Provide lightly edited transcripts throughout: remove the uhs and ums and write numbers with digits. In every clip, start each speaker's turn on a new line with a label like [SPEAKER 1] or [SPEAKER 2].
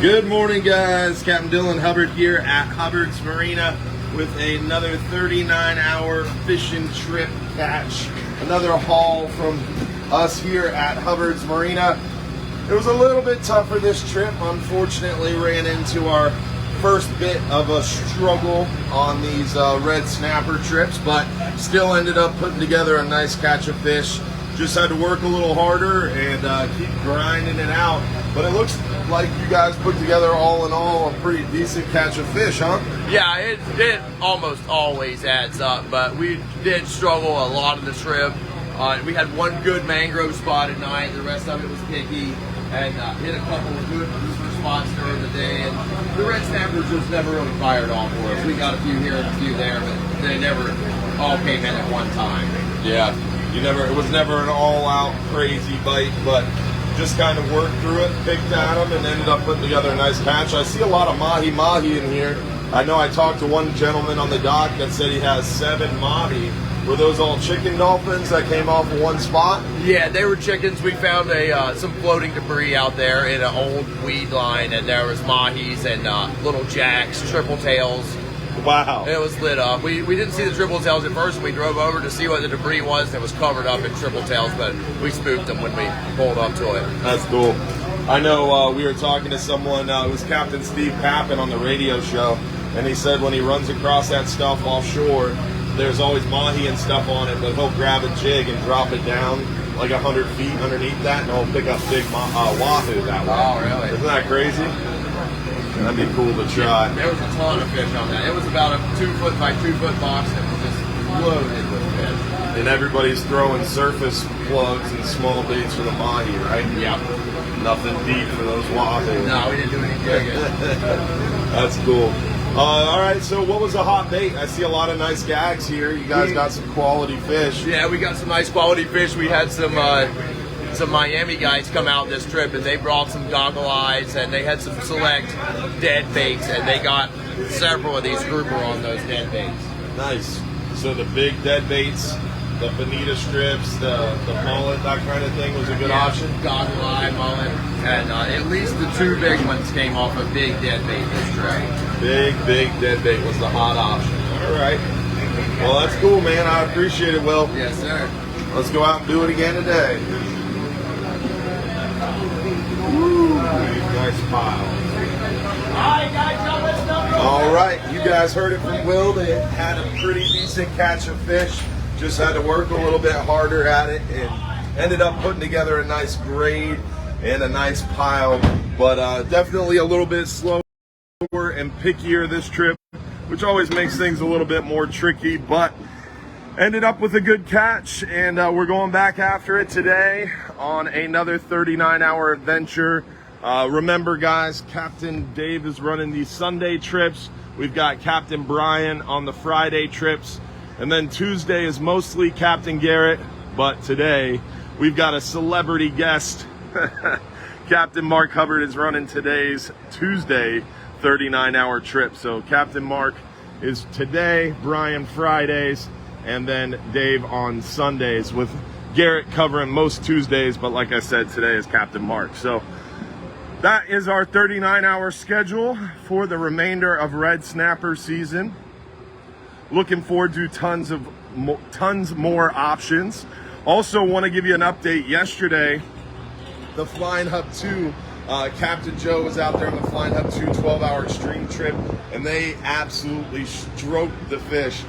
[SPEAKER 1] Good morning, guys. Captain Dylan Hubbard here at Hubbard's Marina with another 39-hour fishing trip catch. Another haul from us here at Hubbard's Marina. It was a little bit tougher this trip. Unfortunately, ran into our first bit of a struggle on these red snapper trips, but still ended up putting together a nice catch of fish. Just had to work a little harder and keep grinding it out. But it looks like you guys put together, all in all, a pretty decent catch of fish, huh?
[SPEAKER 2] Yeah, it almost always adds up, but we did struggle a lot of the trip. We had one good mangrove spot at night. The rest of it was picky, and hit a couple of good grouper spots during the day. And the red snappers just never really fired off for us. We got a few here and a few there, but they never all came in at one time.
[SPEAKER 1] Yeah, it was never an all-out crazy bite, but just kind of worked through it, picked at them, and ended up putting together a nice catch. I see a lot of mahi in here. I know I talked to one gentleman on the dock that said he has 7 mahi. Were those all chicken dolphins that came off of one spot?
[SPEAKER 2] Yeah, they were chickens. We found some floating debris out there in an old weed line, and there was mahis and little jacks, triple tails.
[SPEAKER 1] Wow.
[SPEAKER 2] It was lit up. We didn't see the triple tails at first. We drove over to see what the debris was, and it was covered up in triple tails, but we spooked them when we pulled up to it.
[SPEAKER 1] That's cool. I know we were talking to someone, it was Captain Steve Pappin on the radio show, and he said when he runs across that stuff offshore, there's always mahi and stuff on it, but he'll grab a jig and drop it down like 100 feet underneath that, and he'll pick up big wahoo that way.
[SPEAKER 2] Oh, really?
[SPEAKER 1] Isn't that crazy? That'd be cool to try.
[SPEAKER 2] There was a ton of fish on that. It was about a 2-foot by 2-foot box that was just loaded with fish.
[SPEAKER 1] And everybody's throwing surface plugs and small baits for the mahi, right?
[SPEAKER 2] Yeah.
[SPEAKER 1] Nothing deep for those wahoo.
[SPEAKER 2] No, we didn't do any jigging.
[SPEAKER 1] That's cool. All right, so what was the hot bait? I see a lot of nice gags here. You guys got some quality fish.
[SPEAKER 2] Yeah, we got some nice quality fish. We had some Miami guys come out this trip, and they brought some goggle eyes, and they had some select dead baits, and they got several of these grouper on those dead baits.
[SPEAKER 1] Nice. So the big dead baits, the bonita strips, the mullet, that kind of thing was a good option?
[SPEAKER 2] Goggle eye, mullet, and at least the 2 big ones came off a big dead bait this trip.
[SPEAKER 1] Big dead bait was the hot option. All right. Well, that's cool, man. I appreciate it, Will.
[SPEAKER 2] Yes, sir.
[SPEAKER 1] Let's go out and do it again today. Woo. Nice pile. All right, you guys heard it from Will. They had a pretty decent catch of fish. Just had to work a little bit harder at it and ended up putting together a nice grade and a nice pile. But definitely a little bit slower and pickier this trip, which always makes things a little bit more tricky, but ended up with a good catch, and we're going back after it today on another 39-hour adventure. Remember, guys, Captain Dave is running these Sunday trips. We've got Captain Brian on the Friday trips, and then Tuesday is mostly Captain Garrett, but today we've got a celebrity guest. Captain Mark Hubbard is running today's Tuesday 39-hour trip. So Captain Mark is today, Brian Fridays, and then Dave on Sundays, with Garrett covering most Tuesdays, but like I said, today is Captain Mark. So that is our 39-hour schedule for the remainder of red snapper season. Looking forward to tons more options. Also want to give you an update. Yesterday, the Flying Hub 2, Captain Joe was out there on the Flying Hub 2 12-hour extreme trip, and they absolutely stroked the fish.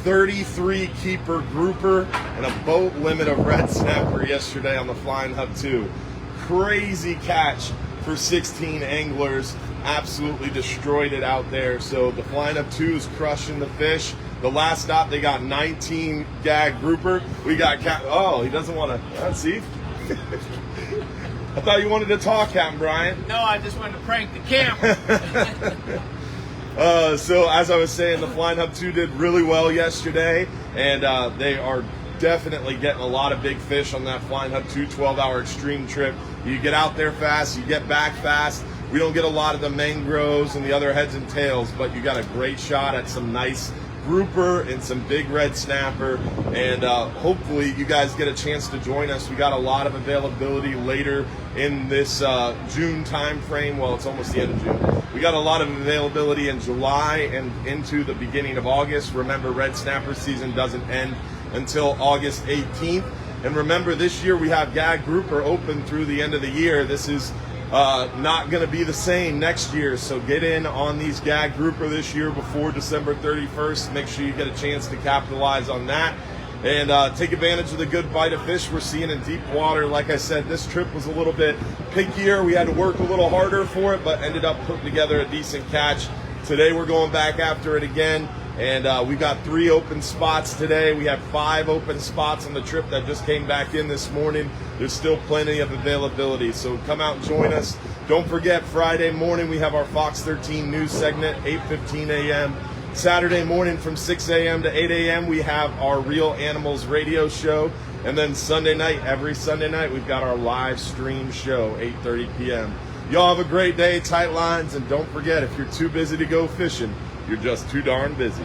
[SPEAKER 1] 33 keeper grouper and a boat limit of red snapper yesterday on the Flying Hub 2. Crazy catch for 16 anglers. Absolutely destroyed it out there. So the Flying Hub 2 is crushing the fish. The last stop, they got 19 gag grouper. We got oh, he doesn't want to. See? I thought you wanted to talk, Captain Brian.
[SPEAKER 3] No, I just wanted to prank the camera.
[SPEAKER 1] So as I was saying, the Flying Hub 2 did really well yesterday, and they are definitely getting a lot of big fish on that Flying Hub 2 12-hour extreme trip. You get out there fast, you get back fast. We don't get a lot of the mangroves and the other heads and tails, but you got a great shot at some nice grouper and some big red snapper, and hopefully you guys get a chance to join us. We got a lot of availability later in this June time frame. Well, it's almost the end of June. We got a lot of availability in July and into the beginning of August. Remember, red snapper season doesn't end until August 18th. And remember, this year we have gag grouper open through the end of the year. This is not going to be the same next year, so get in on these gag grouper this year before December 31st. Make sure you get a chance to capitalize on that and take advantage of the good bite of fish we're seeing in deep water. Like I said, this trip was a little bit pickier. We had to work a little harder for it, but ended up putting together a decent catch. Today we're going back after it again. And we've got 3 open spots today. We have 5 open spots on the trip that just came back in this morning. There's still plenty of availability, so come out and join us. Don't forget, Friday morning we have our Fox 13 news segment, 8:15 a.m. Saturday morning from 6 a.m. to 8 a.m. we have our Real Animals radio show. And then Sunday night, every Sunday night, we've got our live stream show, 8:30 p.m. Y'all have a great day, tight lines, and don't forget, if you're too busy to go fishing, you're just too darn busy.